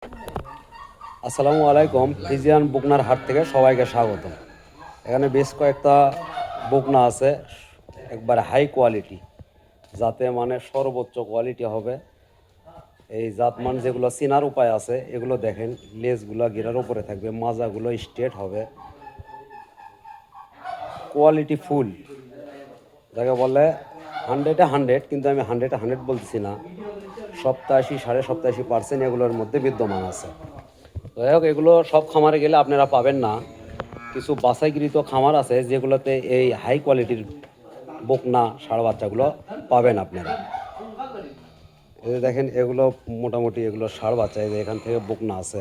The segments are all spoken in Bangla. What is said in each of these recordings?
আসসালামু আলাইকুম। ফ্রিজিয়ান বকনার হাট থেকে সবাইকে স্বাগতম। এখানে বেশ কয়েকটা বকনা আছে, একবারে হাই কোয়ালিটি, যাতে মানে সর্বোচ্চ কোয়ালিটি হবে। এই জাতমান যেগুলো চেনার উপায় আছে এগুলো দেখেন, লেজগুলো গিরার উপরে থাকবে, মাজাগুলো স্ট্রেট হবে, কোয়ালিটি ফুল, যাকে বলে 100-100, কিন্তু আমি 100-100 বলতেছি না, 87-87.5% এগুলোর মধ্যে বিদ্যমান আছে। যাই হোক, এগুলো সব খামারে গেলে আপনারা পাবেন না। কিছু বাছাইকৃত খামার আছে যেগুলোতে এই হাই কোয়ালিটির বকনা ষাঁড় বাচ্চাগুলো পাবেন আপনারা। এই যে দেখেন, এগুলো মোটামুটি এগুলো ষাঁড় বাচ্চা। এই যে এখান থেকে বকনা আছে,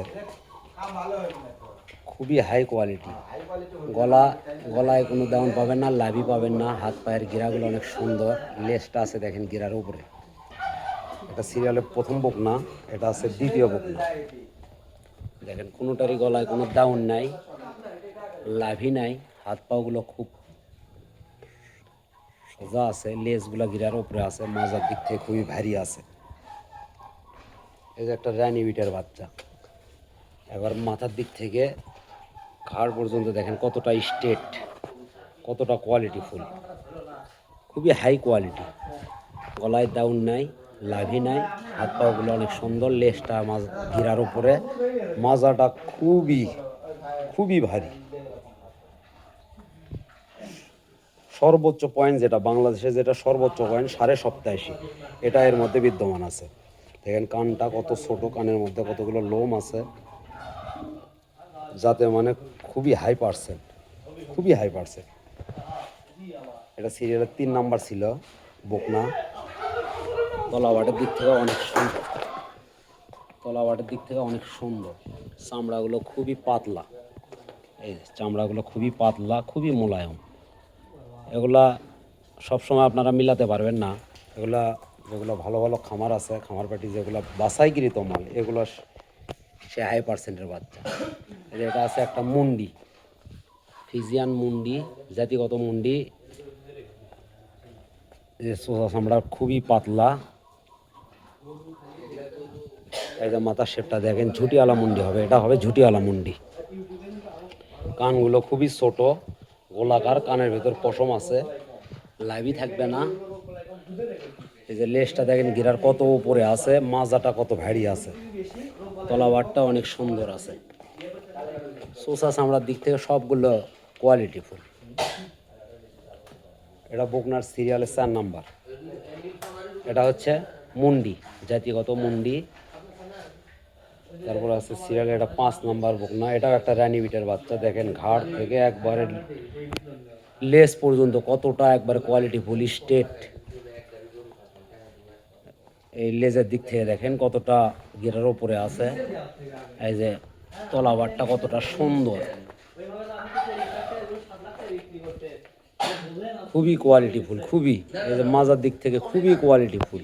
খুবই হাই কোয়ালিটি। গলায় কোনো দাউন পাবেন না, লাভি পাবেন না। হাত পায়ের গিরাগুলো অনেক সুন্দর, লেজটা আছে দেখেন গিরার উপরে। এটা সিরিয়ালের প্রথম বকনা, এটা আছে দ্বিতীয় বকনা। দেখেন কোনোটারই গলায় কোনো দাউন নাই, লাভি নাই, হাত পাগুলো খুব সোজা আছে, লেজগুলো গিরার উপরে আছে, মাজার দিক থেকে খুবই ভারী আছে। এই যে একটা রানি বিটের বাচ্চা, এবার মাথার দিক থেকে ঘাড় পর্যন্ত দেখেন কতটা স্ট্রেট, কতটা কোয়ালিটি ফুল, খুবই হাই কোয়ালিটি। গলায় দাউন নাই, লাভি নাই, হাত পাগুলো অনেক সুন্দর, লেজটা গিরার উপরে, মাজাটা খুবই খুবই ভারী। সর্বোচ্চ পয়েন্ট যেটা বাংলাদেশে, যেটা সর্বোচ্চ পয়েন্ট 87.5, এটা এর মধ্যে বিদ্যমান আছে। দেখেন কানটা কত ছোট, কানের মধ্যে কতগুলো লোম আছে, যাতে মানে খুবই হাই পার্সেন্ট, খুবই হাই পার্সেন্ট। এটা সিরিয়ালের 3 নাম্বার ছিল বকনা। তলাবাটের দিক থেকে অনেক সুন্দর, তলাবাটের দিক থেকে অনেক সুন্দর। চামড়াগুলো খুবই পাতলা, এই চামড়াগুলো খুবই পাতলা, খুবই মোলায়েম। এগুলা সবসময় আপনারা মিলাতে পারবেন না। এগুলা যেগুলো ভালো ভালো খামার আছে, খামার পাটি যেগুলো বাছাইকৃত মাল, এগুলো সে হাই পার্সেন্টের বাচ্চা। এটা আছে একটা মুন্ডি, ফিজিয়ান মুন্ডি, জাতিগত মুন্ডি। সোজা চামড়া, খুবই পাতলা। এই যে মাথার শেপটা দেখেন, ঝুটিওয়ালা মুন্ডি হবে, এটা হবে ঝুটিওয়ালা মুন্ডি। কানগুলো খুবই ছোট, গোলাকার, কানের ভেতর পশম আছে, লাইভই থাকবে না। এই যে লেজটা দেখেন গিরার কত উপরে আছে, মাজাটা কত ভারী আছে, তলাবারটা অনেক সুন্দর আছে। সোসা চামড়ার দিক থেকে সবগুলো কোয়ালিটি ফুল। এটা বকনার সিরিয়ালের 4 নাম্বার। এটা হচ্ছে মুন্ডি, জাতিগত মুন্ডি। তারপর আছে সিরিয়ালে এটা 5 নাম্বার বকনা। এটাও একটা রানি বিটের বাচ্চা। দেখেন ঘাড় থেকে একবারে লেস পর্যন্ত কতটা একবারে কোয়ালিটি ফুল, স্টেট। এই লেজের দিক থেকে দেখেন কতটা গিরার ওপরে আছে। এই যে তলাবারটা কতটা সুন্দর, খুবই কোয়ালিটি ফুল, খুবই। এই যে মাজার দিক থেকে খুবই কোয়ালিটি ফুল,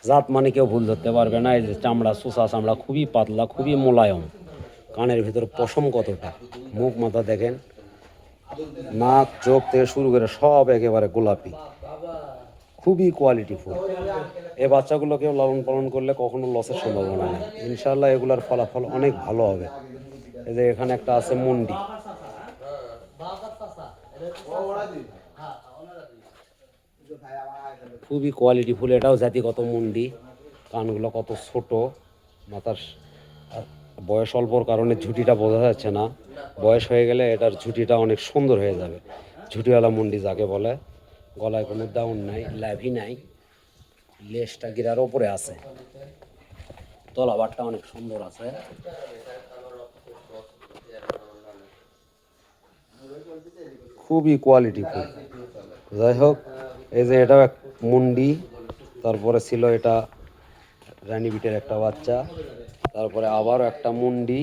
জাত মানে কেউ ভুল ধরতে পারবে না। এই যে চামড়া, সোসা চামড়া, খুবই পাতলা, খুবই মোলায়ম। কানের ভিতর পশম কতটা, মুখ মাথা দেখেন, নাক চোখ থেকে শুরু করে সব একেবারে গোলাপি, খুবই কোয়ালিটি ফুল। এই বাচ্চাগুলোকেও লালন পালন করলে কখনো লসের সম্ভাবনা নেই, ইনশাল্লাহ এগুলার ফলাফল অনেক ভালো হবে। এই যে এখানে একটা আছে মুন্ডি, খুবই কোয়ালিটি ফুল, এটাও জাতিগত মুন্ডি। কানগুলো কত ছোট, মাথার বয়স অল্পর কারণে ঝুঁটিটা বোঝা যাচ্ছে না, বয়স হয়ে গেলে এটার ঝুঁটিটা অনেক সুন্দর হয়ে যাবে। ঝুঁটিওয়ালা মুন্ডি যাকে বলে। গলায় কোনো দাউন নাই, লাভি নাই, লেজটা গিরার ওপরে আছে, তলাবারটা অনেক সুন্দর আছে। খুবই কোয়ালিটি ফুল। যাই হোক, এই যে এটাও এক মুন্ডি। তারপরে ছিল এটা রানী বিটের একটা বাচ্চা। তারপরে আবারও একটা মুন্ডি,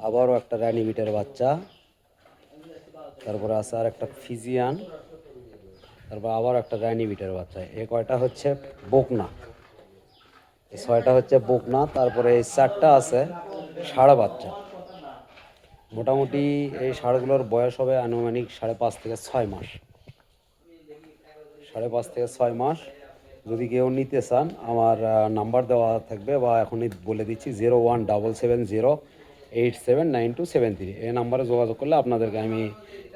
আবারও একটা রানী বিটের বাচ্চা। তারপরে আছে আর একটা ফিজিয়ান। তারপর আবার একটা রানী বিটের বাচ্চা। এই কয়টা হচ্ছে বকনা, এই 6টা হচ্ছে বকনা। তারপরে এই 4টা আছে ষাঁড় বাচ্চা। মোটামুটি এই ষাঁড়গুলোর বয়স হবে আনুমানিক 5.5 থেকে 6 মাস, 5.5 থেকে 6 মাস। যদি কেউ নিতে চান আমার নাম্বার দেওয়া থাকবে, বা এখনই বলে দিচ্ছি 0177087927 এই নাম্বারে যোগাযোগ করলে আপনাদেরকে আমি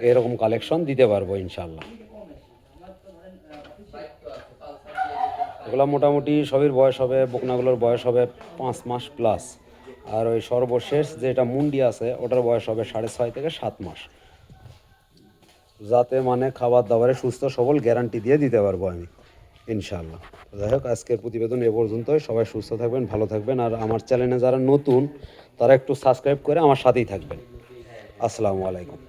এরকম কালেকশন দিতে পারবো ইনশাল্লাহ। এগুলো মোটামুটি সবের বয়স হবে, বকনাগুলোর বয়স হবে 5 মাস প্লাস। আর ওই সর্বশেষ যেটা মুন্ডি আছে ওটার বয়স হবে 6.5 থেকে 7 মাস। যাতে মানে খাবার দাবারে সুস্থ সবল গ্যারান্টি দিয়ে দিতে পারবো আমি ইনশাআল্লাহ। যাই হোক, আজকের প্রতিবেদন এ পর্যন্তই। সবাই সুস্থ থাকবেন, ভালো থাকবেন, আর আমার চ্যানেলে যারা নতুন তারা একটু সাবস্ক্রাইব করে আমার সাথেই থাকবেন। আসসালামু আলাইকুম।